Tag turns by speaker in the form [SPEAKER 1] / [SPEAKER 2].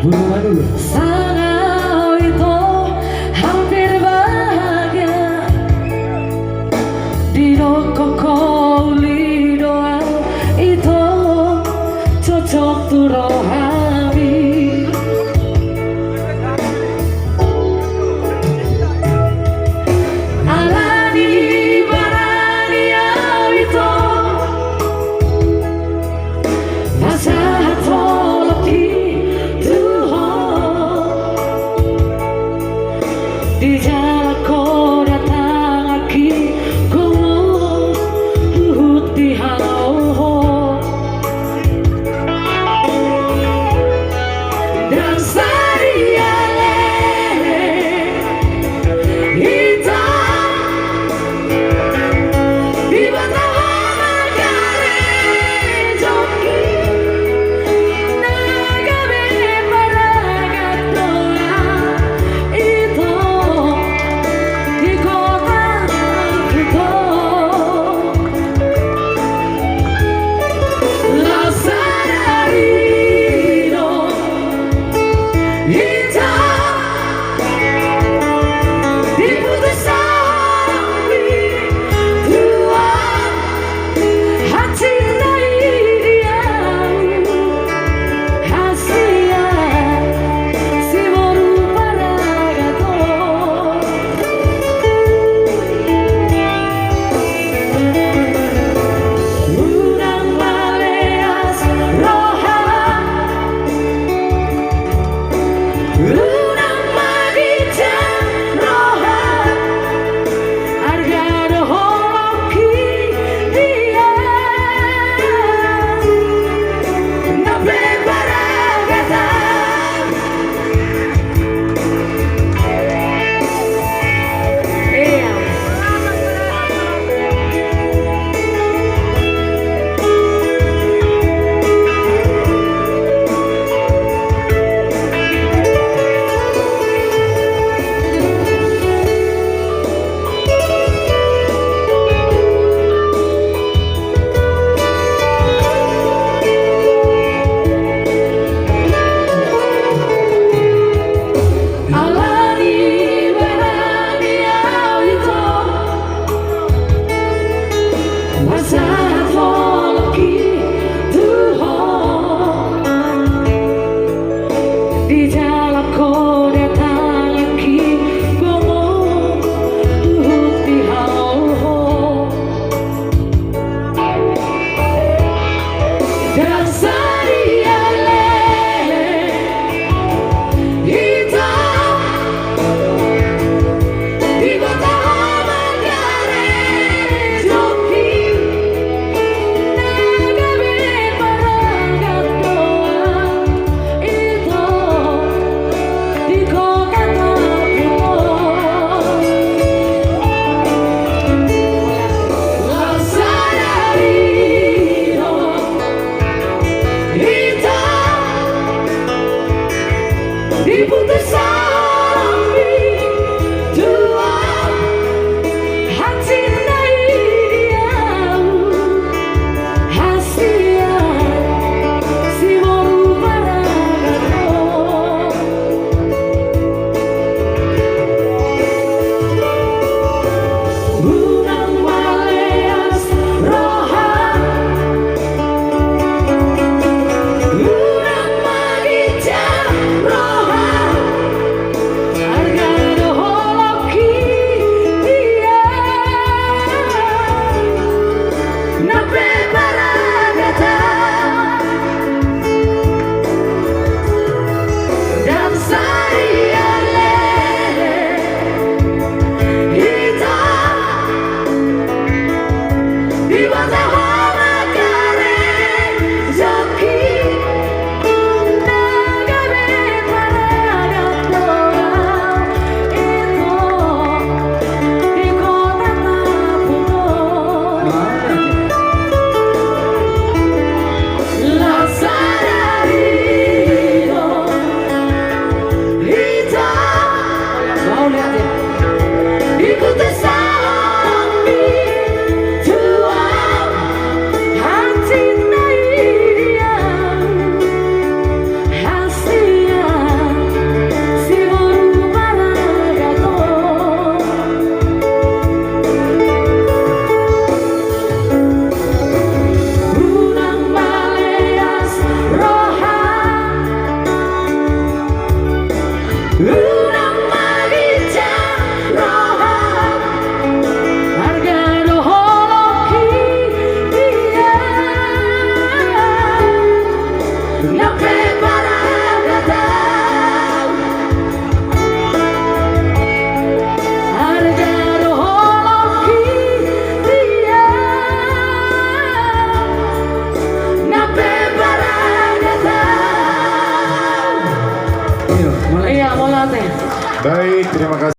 [SPEAKER 1] Buruan dulu.
[SPEAKER 2] Sana itu hampir bahagia di koko lidoa itu cocok tuh rohani. Alani barani itu masa toloki di jalan kau datang lagi kau luhut di halau dan saya hitam di bawah garis joki naga beragat doa itu di kota itu la sararino hitam di putusan Tuhan hati dia hasia si baru paragato unang maleas roha unang magitan roha argado holoki dia na preparagata Alani barani itu masa toloki Tuhan di jalan kau datang lagi ngomong luhut di halau dan saya hitam di bawah garis joki naga beragat doa itu di kota itu la sararino hitam di putusan Tuhan hati dia hasia si baru paragato unang maleas roha unang magitan roha Nape barang datang harga rohologi dia Nape barang datang. Iya, mulai teh.
[SPEAKER 1] Baik, terima kasih.